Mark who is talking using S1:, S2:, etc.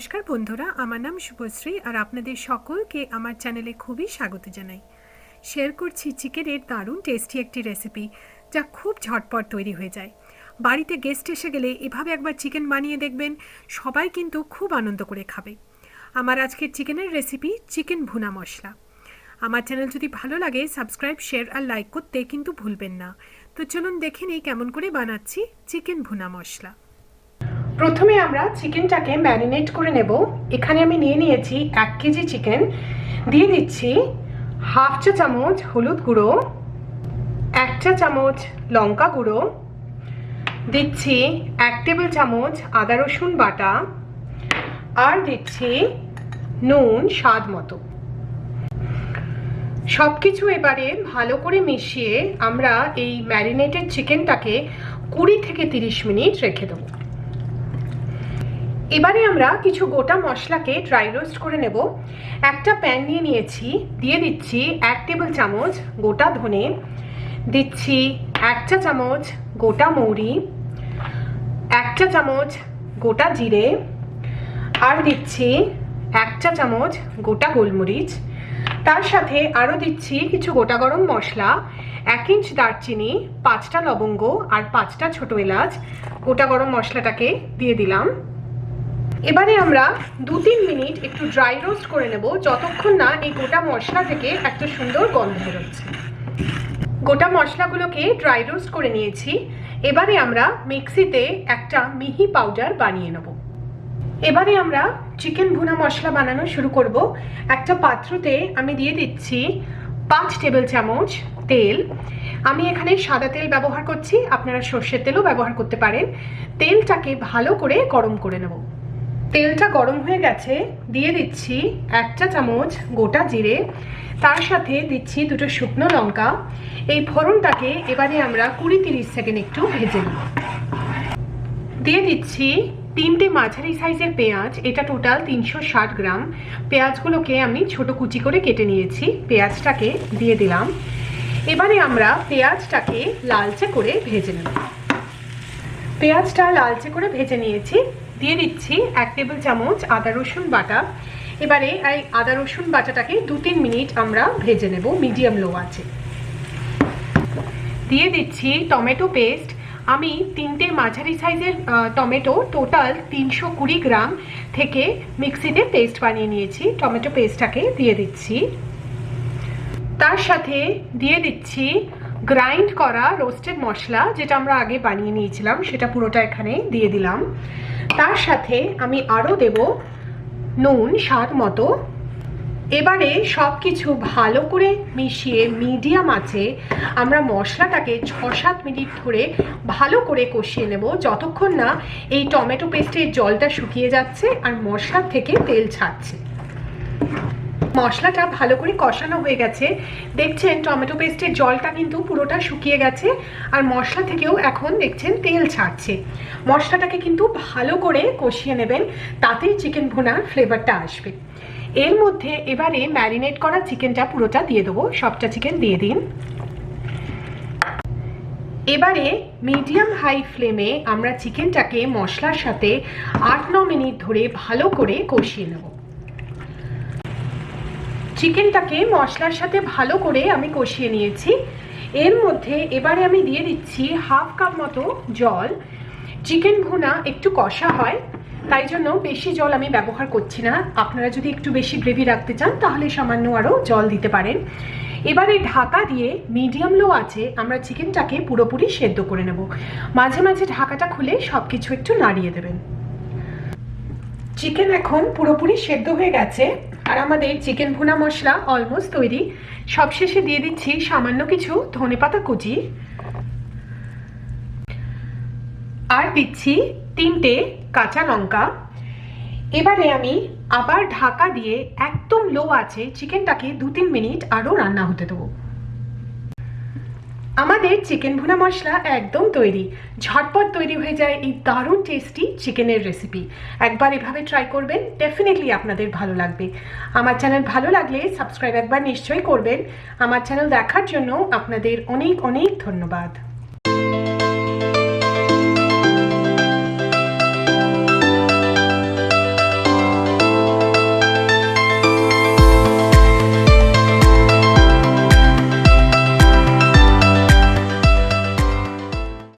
S1: নমস্কার বন্ধুরা, আমার নাম শুভশ্রী আর আপনাদের সকলকে আমার চ্যানেলে খুবই স্বাগত জানাই। শেয়ার করছি চিকেনের দারুণ টেস্টি একটি রেসিপি যা খুব ঝটপট তৈরি হয়ে যায়। বাড়িতে গেস্ট এসে গেলে এভাবে একবার চিকেন বানিয়ে দেখবেন, সবাই কিন্তু খুব আনন্দ করে খাবে। আমার আজকের চিকেনের রেসিপি চিকেন ভুনা মশলা। আমার চ্যানেল যদি ভালো লাগে সাবস্ক্রাইব, শেয়ার আর লাইক করতে কিন্তু ভুলবেন না। তো চলুন দেখে নিই কেমন করে বানাচ্ছি চিকেন ভুনা মশলা। প্রথমে আমরা চিকেনটাকে ম্যারিনেট করে নেব। এখানে আমি নিয়ে নিয়েছি 1 কেজি চিকেন। দিয়ে দিচ্ছি হাফ চা চামচ হলুদ গুঁড়ো, 1 চা চামচ লঙ্কা গুঁড়ো, দিচ্ছি 1 টেবিল চামচ আদা রসুন বাটা, আর দিচ্ছি নুন স্বাদ মতো। সব কিছু এবারে ভালো করে মিশিয়ে আমরা এই ম্যারিনেটেড চিকেনটাকে 20 থেকে 30 মিনিট রেখে দেবো। এবারে আমরা কিছু গোটা মশলাকে ড্রাই রোস্ট করে নেব। একটা প্যান নিয়ে নিয়েছি, দিয়ে দিচ্ছি 1 টেবিল চামচ গোটা ধনে, দিচ্ছি 1 চা চামচ গোটা মৌরি, 1 চা চামচ গোটা জিরে, আর দিচ্ছি 1 চা চামচ গোটা গোলমরিচ। তার সাথে আরও দিচ্ছি কিছু গোটা গরম মশলা, 1 ইঞ্চ দারচিনি, 5টা লবঙ্গ আর 5টা ছোট এলাচ। গোটা গরম মশলাটাকে দিয়ে দিলাম। এবারে আমরা 2-3 মিনিট একটু ড্রাই রোস্ট করে নেব, যতক্ষণ না এই গোটা মশলা থেকে একটা সুন্দর গন্ধ বেরোচ্ছে। গোটা মশলাগুলোকে ড্রাই রোস্ট করে নিয়েছি। এবারে আমরা মিক্সিতে একটা মিহি পাউডার বানিয়ে নেব। এবারে আমরা চিকেন ভুনা মশলা বানানো শুরু করব। একটা পাত্রতে আমি দিয়ে দিচ্ছি 5 টেবিল চামচ তেল। আমি এখানে সাদা তেল ব্যবহার করছি, আপনারা সর্ষের তেলও ব্যবহার করতে পারেন। তেলটাকে ভালো করে গরম করে নেব। তেলটা গরম হয়ে গেছে, দিয়ে দিচ্ছি 1 চা চামচ গোটা জিরে, তার সাথে দিচ্ছি 2টো শুকনো লঙ্কা। এই ফোড়নটাকে এবারে আমরা 20-30 সেকেন্ড একটু ভেজে নেব। দিয়ে দিচ্ছি 3টে মাঝারি সাইজের পেঁয়াজ, এটা টোটাল 360 গ্রাম। পেঁয়াজগুলোকে আমি ছোট কুচি করে কেটে নিয়েছি। পেঁয়াজটাকে দিয়ে দিলাম। এবারে আমরা পেঁয়াজটাকে লালচে করে ভেজে নেব। পেঁয়াজটা লালচে করে ভেজে নিয়েছি। দিয়ে দিচ্ছি 1 টেবিল চামচ আদা রসুন বাটা। এবারে এই আদা রসুন বাটাটাকে 2-3 মিনিট আমরা ভেজে নেব মিডিয়াম লো আঁচে। দিয়ে দিচ্ছি টমেটো পেস্ট। আমি 3টে মাঝারি সাইজের টমেটো টোটাল 320 গ্রাম থেকে মিক্সিতে পেস্ট বানিয়ে নিয়েছি। টমেটো পেস্টটাকে দিয়ে দিচ্ছি। তার সাথে দিয়ে দিচ্ছি গ্রাইন্ড করা রোস্টেড মশলা, যেটা আমরা আগে বানিয়ে নিয়েছিলাম, সেটা পুরোটা এখানে দিয়ে দিলাম। তার সাথে আমি আরও দেব নুন স্বাদ মতো। এবারে সব কিছু ভালো করে মিশিয়ে মিডিয়াম আঁচে আমরা মশলাটাকে 6-7 মিনিট ধরে ভালো করে কষিয়ে নেব, যতক্ষণ না এই টমেটো পেস্টের জলটা শুকিয়ে যাচ্ছে আর মশলার থেকে তেল ছাড়ছে। মশলাটা ভালো করে কষানো হয়ে গেছে, দেখছেন টমেটো পেস্টের জলটা কিন্তু পুরোটা শুকিয়ে গেছে আর মশলা থেকেও এখন দেখছেন তেল ছাড়ছে। মশলাটাকে কিন্তু ভালো করে কষিয়ে নেবেন, তাতেই চিকেন ভুনার ফ্লেভারটা আসবে। এর মধ্যে এবারে ম্যারিনেট করা চিকেনটা পুরোটা দিয়ে দেবো। সবটা চিকেন দিয়ে দিন। এবারে মিডিয়াম হাই ফ্লেমে আমরা চিকেনটাকে মশলার সাথে 8-9 মিনিট ধরে ভালো করে কষিয়ে নেব। চিকেনটাকে মশলার সাথে ভালো করে আমি কষিয়ে নিয়েছি। এর মধ্যে এবারে আমি দিয়ে দিচ্ছি 1/2 কাপ মতো জল। চিকেন ভুনা একটু কষা হয়, তাই জন্য বেশি জল আমি ব্যবহার করছি না। আপনারা যদি একটু বেশি গ্রেভি রাখতে চান তাহলে সামান্য আরও জল দিতে পারেন। এবারে ঢাকা দিয়ে মিডিয়াম লো আছে আমরা চিকেনটাকে পুরোপুরি সেদ্ধ করে নেব। মাঝে মাঝে ঢাকাটা খুলে সব কিছু একটু নাড়িয়ে দেবেন। চিকেন এখন পুরোপুরি সেদ্ধ হয়ে গেছে আর আমাদের চিকেন ভুনা মশলা অলমোস্ট তৈরি। সবশেষে দিয়ে দিচ্ছি সামান্য কিছু ধনেপাতা কুচি, আর দিচ্ছি 3টে কাঁচা লঙ্কা। এবারে আমি আবার ঢাকা দিয়ে একদম লো আছে চিকেনটাকে 2-3 মিনিট আরও রান্না হতে দেবো। আমাদের চিকেন ভুনা মশলা একদম তৈরি। ঝটপট তৈরি হয়ে যায় এই দারুণ টেস্টি চিকেনের রেসিপি। একবার এভাবে ট্রাই করবেন, ডেফিনেটলি আপনাদের ভালো লাগবে। আমার চ্যানেল ভালো লাগলে সাবস্ক্রাইব একবার নিশ্চয়ই করবেন। আমার চ্যানেল দেখার জন্য আপনাদের অনেক অনেক ধন্যবাদ।